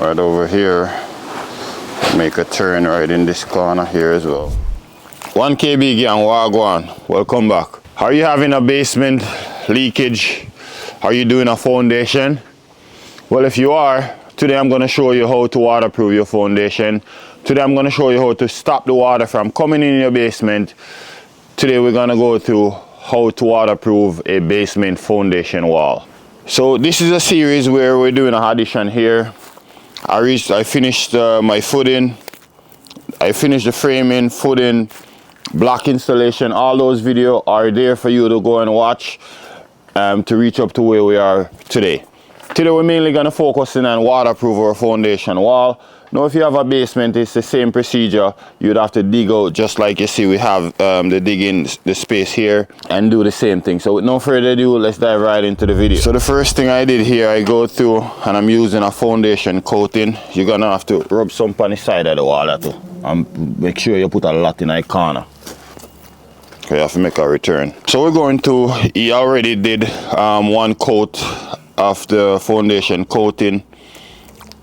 right over here. Make a turn right in this corner here as well. 1KB gang, wagwan, welcome back. Are you having a basement leakage? Are you doing a foundation? Well, if you are, today I'm going to show you how to waterproof your foundation. Today I'm going to show you how to stop the water from coming in your basement. Today we're going to go through how to waterproof a basement foundation wall. So this is a series where we're doing an addition here. I finished my footing. I finished the framing, footing, block installation. All those videos are there for you to go and watch to reach up to where we are today. Today we're mainly going to focus in on waterproof our foundation wall. Now if you have a basement, it's the same procedure. You'd have to dig out just like you see we have the digging the space here and do the same thing. So with no further ado, let's dive right into the video. So the first thing I did here, I go through and I'm using a foundation coating. You're going to have to rub some on the side of the wall too. And make sure you put a lot in the corner. Okay, you have to make a return. So we're going to, he already did one coat of the foundation coating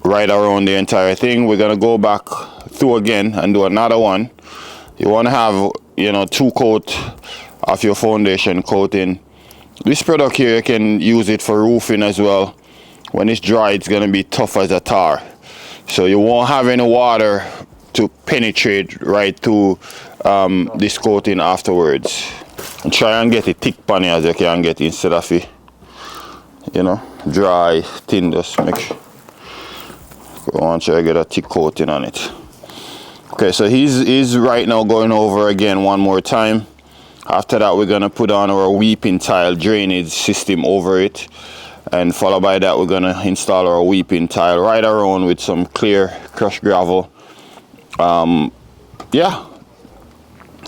right around the entire thing. We're gonna go back through again and do another one. You want to have, you know, 2 coats of your foundation coating. This product here, you can use it for roofing as well. When it's dry, it's gonna be tough as a tar, so you won't have any water to penetrate right through this coating afterwards. And try and get it thick pan as you can get instead of it, you know, dry, thin. Just make sure. I want you to get a thick coating on it. Okay, so he's right now going over again one more time. After that, we're gonna put on our weeping tile drainage system over it, and followed by that, we're gonna install our weeping tile right around with some clear crushed gravel. Yeah.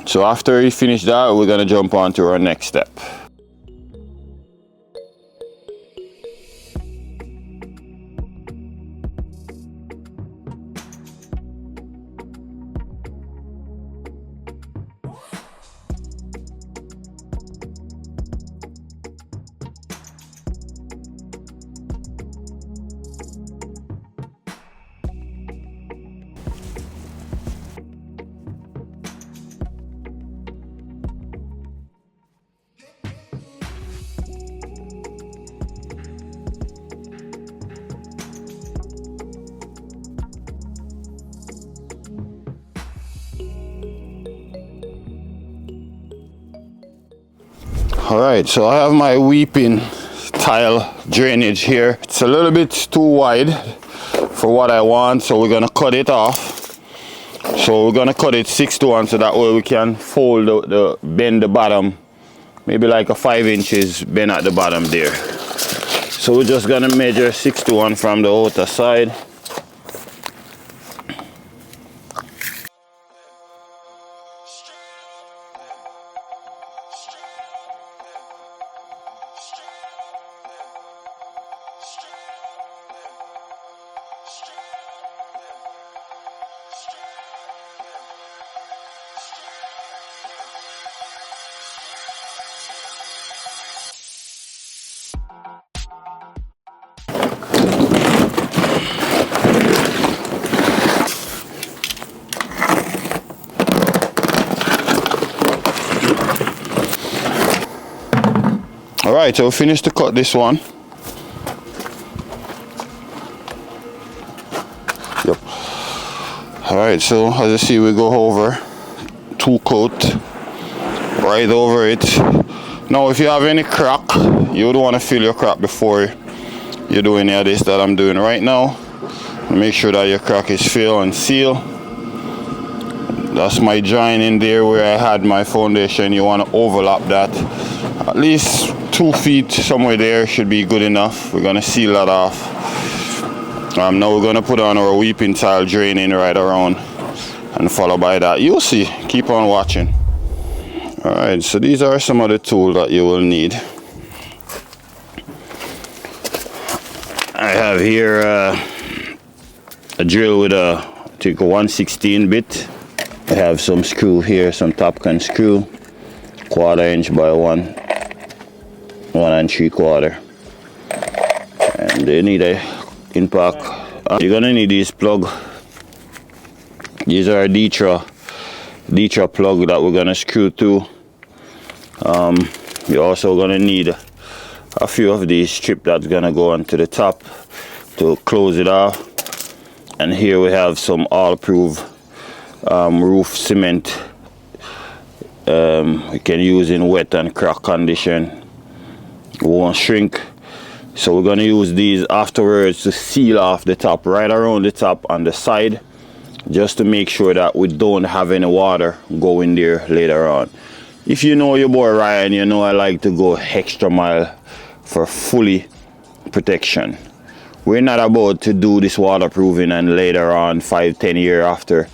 So after we finish that, we're gonna jump on to our next step. Alright, so I have my weeping tile drainage here. It's a little bit too wide for what I want, so we're gonna cut it off. So we're gonna cut it 6:1 so that way we can fold bend the bottom, maybe like a 5 inches bend at the bottom there. So we're just gonna measure 6:1 from the outer side. Alright, so we finished to cut this one. Yep. Alright, so as you see, we go over 2 coats right over it. Now if you have any crack, you would want to fill your crack before you do any of this that I'm doing right now. Make sure that your crack is filled and sealed. That's my joint in there where I had my foundation. You want to overlap that at least 2 feet somewhere there should be good enough. We're gonna seal that off. Now we're gonna put on our weeping tile draining right around, and followed by that, you'll see. Keep on watching. All right, so these are some of the tools that you will need. I have here a drill with a 1/16 bit. I have some screw here, some Topcon screw, 1/4 inch by 1 3/4, and they need a impact You're gonna need these plug. These are a Ditra plug that we're gonna screw to. You're also gonna need a few of these strips that's gonna go onto the top to close it off. And here we have some all-proof roof cement. We can use in wet and crack condition. It won't shrink. So we're gonna use these afterwards to seal off the top, right around the top on the side, just to make sure that we don't have any water going there later on. If you know your boy Ryan, you know I like to go extra mile for fully protection. We're not about to do this waterproofing and later on 5-10 years after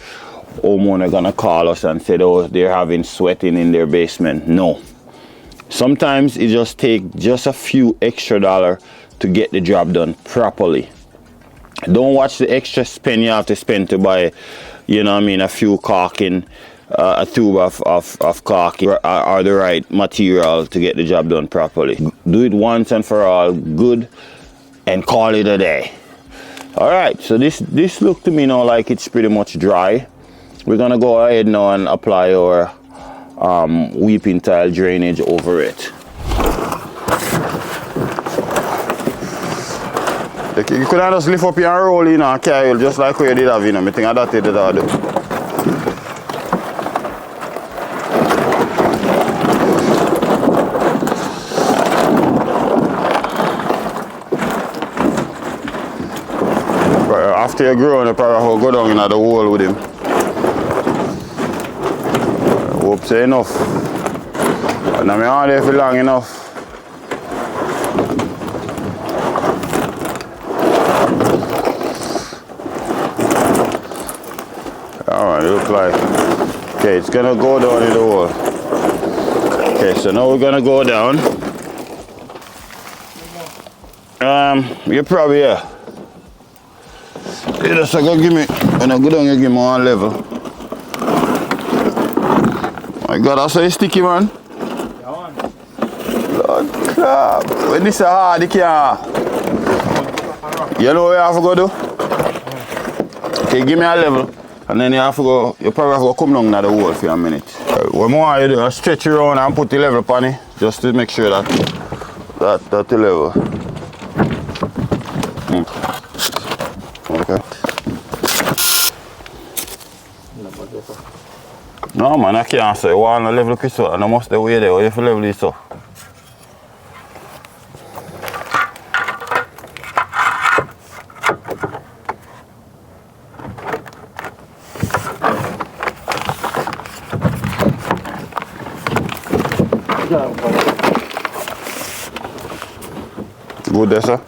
homeowner gonna call us and say, oh, they're having sweating in their basement. No. Sometimes it just takes just a few extra dollars to get the job done properly. Don't watch the extra spend you have to spend to buy, you know what I mean, a few caulking, a tube of caulking or the right material to get the job done properly. Do it once and for all, good, and call it a day. All right, so this look to me now like it's pretty much dry. We're gonna go ahead now and apply our weeping tile drainage over it. You could just lift up your roll in and carry just like we did have, you know. I think I did that. After you grow, you probably go down in the hole with him. Hope say enough. And I'm on there for long enough. Alright, it looks like. Okay, it's gonna go down in the hole. Okay, so now we're gonna go down. You're probably here. You just go give me, when I go down, you give me one level. My God, that's so sticky, man. Lord crap. When this is hard, you can't. You know what you have to go do? Okay, give me a level. And then you have to go, you probably have to go come down to the hole for a minute. What more you do, I stretch it around and put the level upon it, just to make sure that's the level. Okay. No man, I can't say. You want to level this up, and I must the way there. You have to level this up. Good there, sir.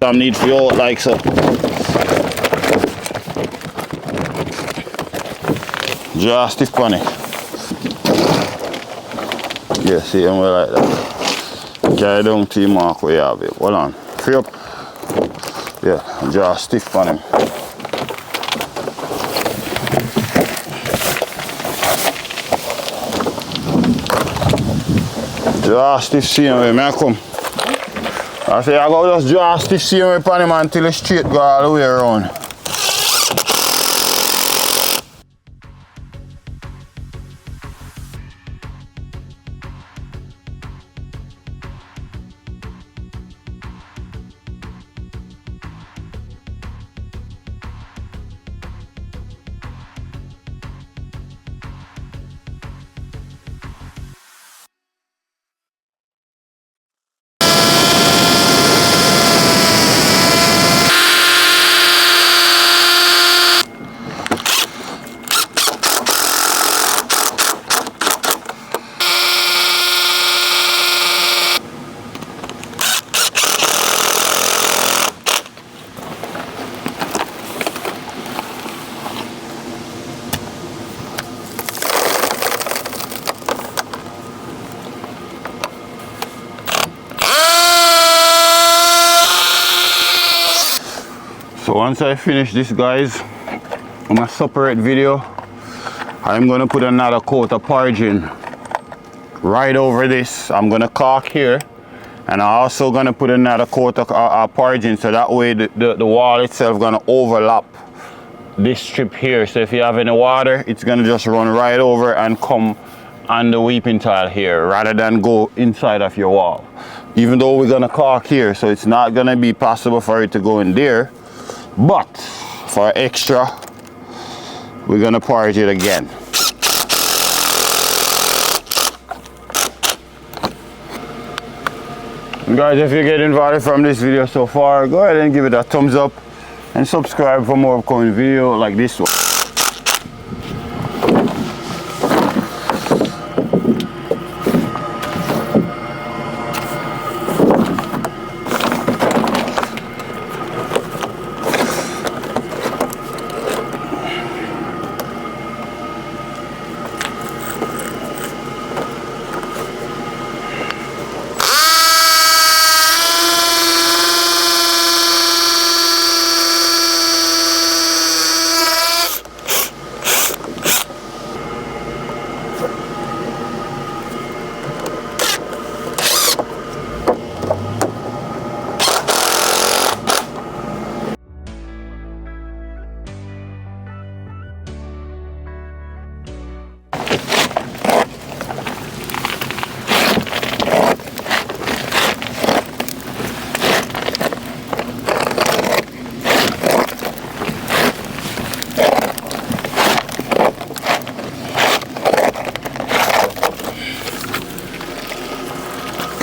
Some need for you like so. Just stiff on it. Yeah, see him like that. Carry down to the mark where you have it. Hold on. Free up. Yeah, just stiff on him. Just stiff see him where I come. I say I go just draw stiff seam upon him until it's straight go all the way around. So once I finish this, guys, on a separate video, I'm gonna put another coat of Poregen right over this. I'm gonna caulk here, and I'm also gonna put another coat of Poregen, so that way the wall itself gonna overlap this strip here. So if you have any water, it's gonna just run right over and come on the weeping tile here, rather than go inside of your wall. Even though we're gonna caulk here, so it's not gonna be possible for it to go in there, but for extra, we're gonna Porage it again. And guys, if you're getting value from this video so far, go ahead and give it a thumbs up and subscribe for more upcoming videos like this one.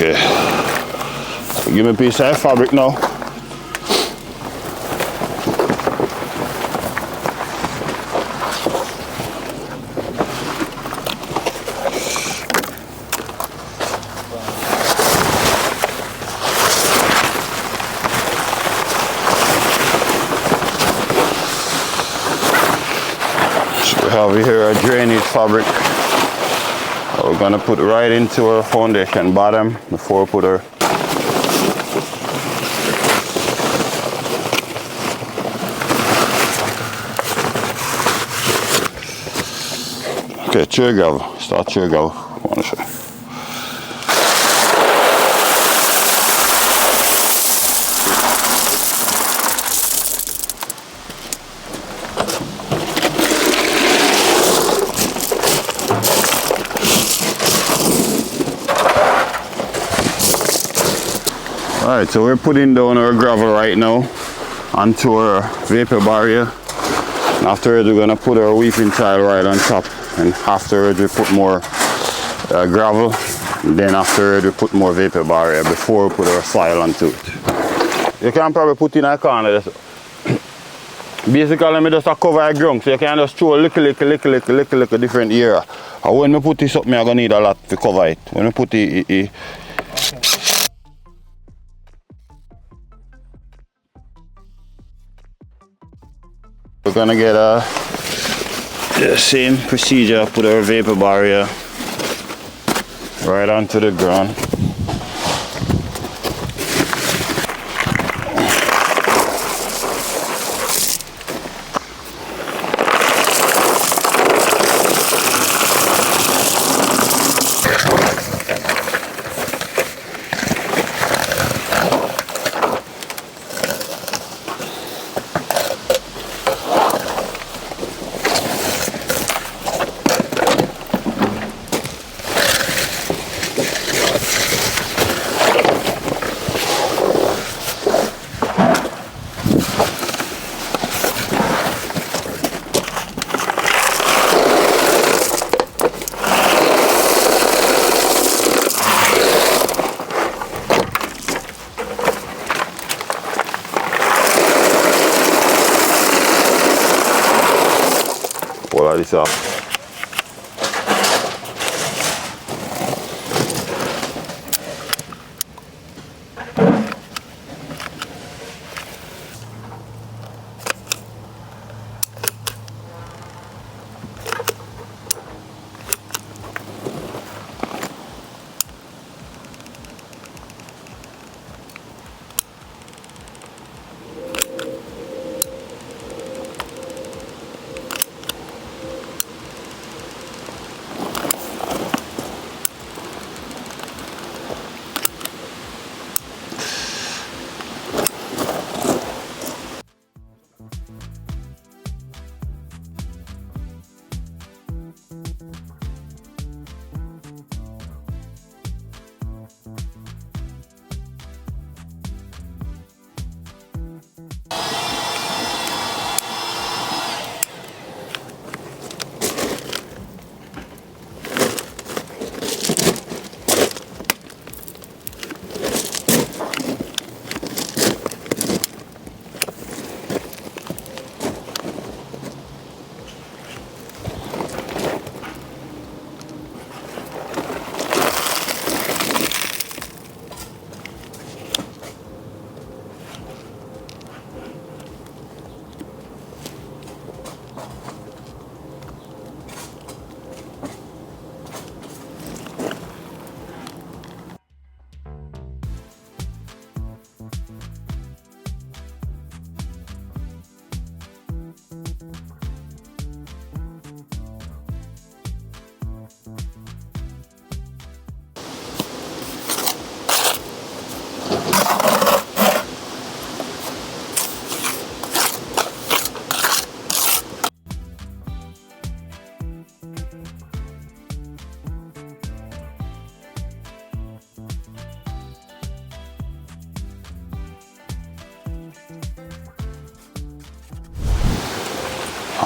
Okay, so give me a piece of fabric now. So we have here a drainage fabric. We're gonna put right into our foundation bottom before we put our chair gravel. Start chair gravel. I wanna show. Alright, so we're putting down our gravel right now onto our vapor barrier. And afterwards, we're going to put our weeping tile right on top. And afterwards, we put more gravel. And then afterwards, we put more vapor barrier before we put our soil onto it. You can probably put in a corner. Basically, I just cover a ground, so you can just throw a little different area. And when we put this up, I'm going to need a lot to cover it. When we put it we're gonna get the same procedure, put our vapor barrier right onto the ground. Pull this off.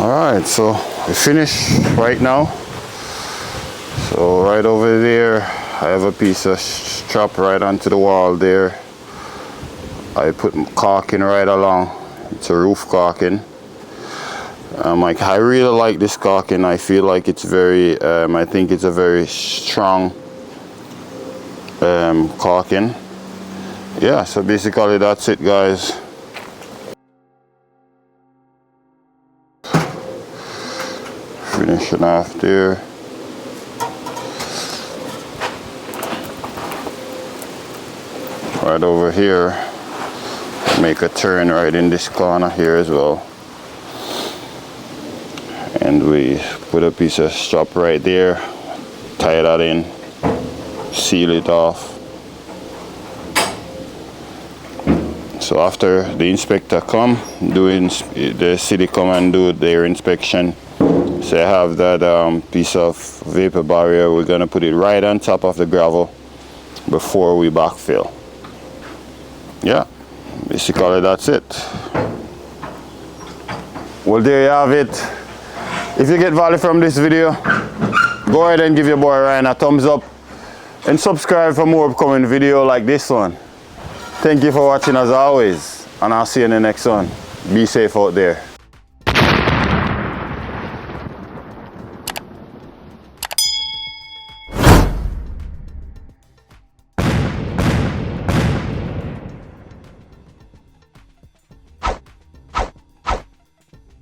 Alright, so we finished right now. So right over there, I have a piece of strap right onto the wall there. I put caulking right along. It's a roof caulking. I really like this caulking. I feel like it's very, I think it's a very strong caulking. Yeah, so basically that's it, guys. Finishing off there. Right over here, make a turn right in this corner here as well. And we put a piece of strap right there, tie that in, seal it off. So after the inspector come, the city come and do their inspection. So I have that piece of vapor barrier. We're gonna put it right on top of the gravel before we backfill. Yeah, basically that's it. Well, there you have it. If you get value from this video, go ahead and give your boy Ryan a thumbs up and subscribe for more upcoming video like this one. Thank you for watching as always, and I'll see you in the next one. Be safe out there.